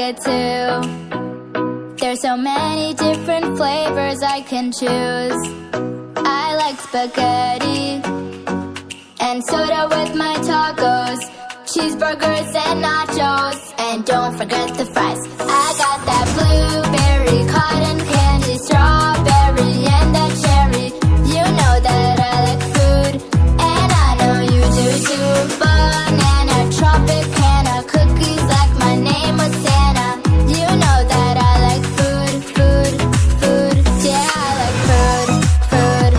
it too. There's so many different flavors I can choose. I like spaghetti and soda with my tacos, cheeseburgers and nachos, and don't forget the fries. I got that blueberry, cotton candy, strawberry, and that cherry. You know that I like food, and I know you do too. Banana, Tropicana, cookies like my name was Santa. You know that I like food, food, food. Yeah, I like food, food,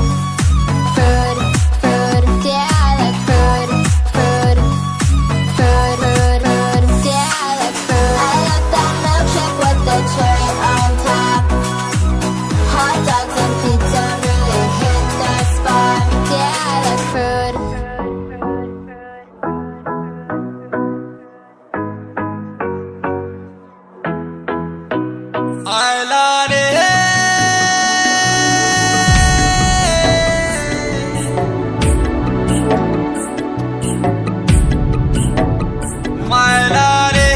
food, food. Yeah, I like food, food, food, food, food. Yeah, I like food. I love that milkshake with the cherry on top. Hot dogs and pizza really hit the spot. Yeah, I like food. I love it. My love it.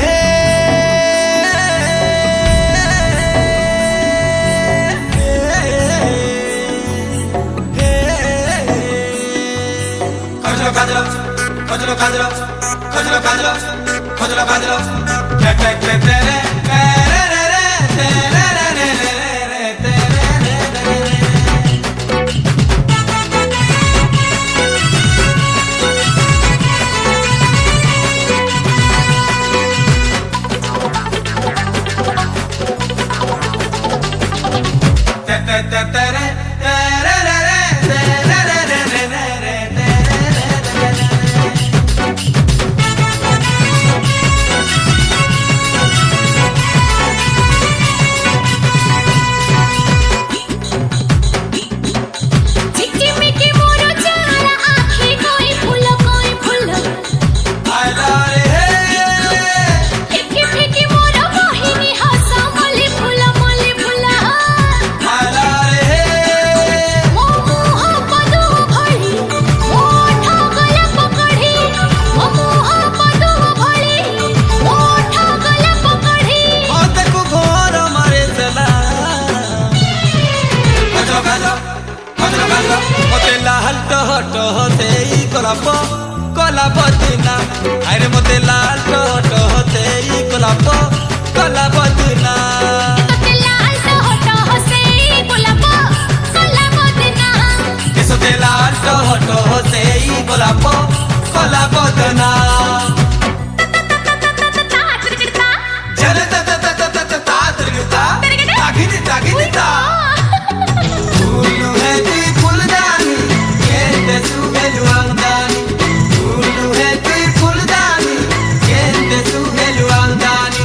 चिकचिमिकी मोरो चारा आँखी कोई फूल I love it. फिकी फिकी मोरो मोहिनी हंसा मली फूल I love it. मो मुह पदू भଳି मोठ गला पकड़ी मो मुह पदू भଳି मोठ गला पकड़ी मतेकु घोर मारे चला मते लाल टह देई गोलाप गोलाप दिना अरे मते लाल टह देई गोलाप गोलाप दिना तते लाल टह से गुलाब गुलाब दिना एसोते लाल टह देई गोलाप गोलाप दिना जल तागिता तागिता Ulu heti fuldani, kente sugelu angdani. Ulu heti fuldani, kente sugelu angdani.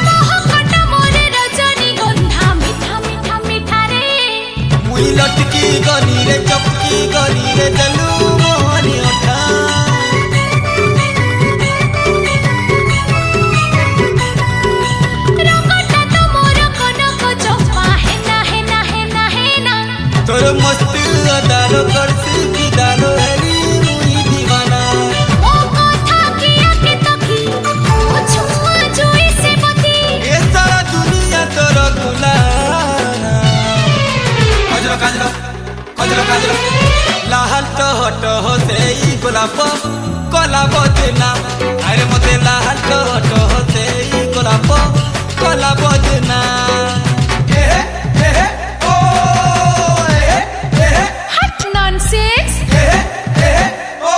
मोहकट मोरे रजनी गंधा मीठा मीठा मीठा रे मुई लटकी गनी रे चपकी गनी रे दलू मोहनी ओठा. रंगटा तो मोर कनक चंपा है ना है ना है ना है ना तोर मस्त अदालो करसी की दालो हेरी मुई दीवाना. ओ कथा किया के तकी ओ छुआ जोई से बती ये सारा दुनिया तोर गुलाम. काजल लाल टह देई गोलाप गोलाप दिना अरे मते लाल टह देई गोलाप गोलाप दिना. ओ हट नॉनसेंस ओ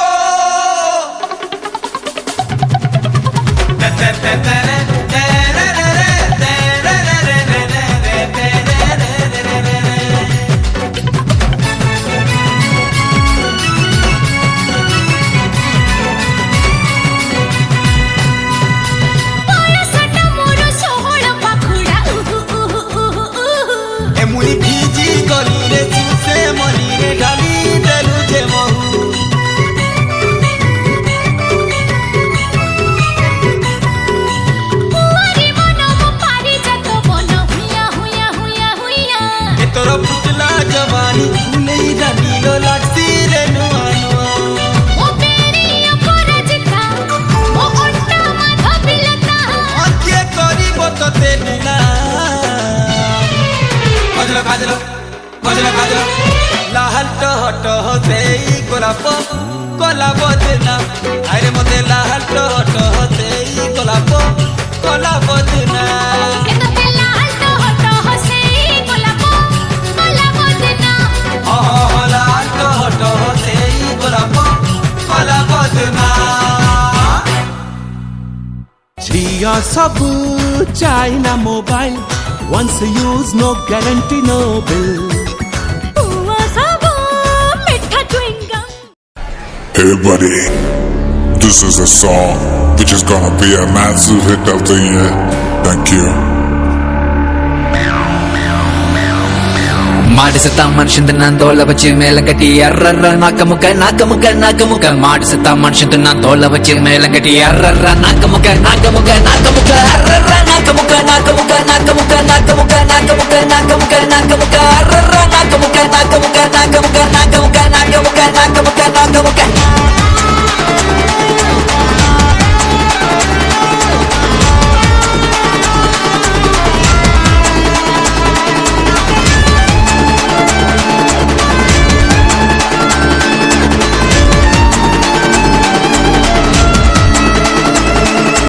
पायसटा मोर सोहळ पाखुडा मुई भीजी गली रे चूसे मनी रे ढाली देलु जे महू. লাল টহ টহ সেই গোলাপ কলা বদনাম আরে মতে লাল টহ টহ সেই গোলাপ কলা বদনাম এততে লাল টহ টহ সেই গোলাপ কলা বদনাম লাল টহ টহ সেই গোলাপ কলা বদনাম Jia sabu China mobile. Once used, no guarantee, no bill. পুয়া সাবু মিঠা chewing gum Hey buddy, this is a song which is gonna be a massive hit of the year. Thank you. மாடு செத்தா மனுஷன் நான் தோலை வச்சு மேல கட்டி அர்ற நாக்க முக்க மாடு செத்தா மனுஷன் நான் தோலை வச்சு மேல கட்டி அர்ற நாக்க முக்க அர்ற நாக்க முக்க அர்ற நாக்க முக்க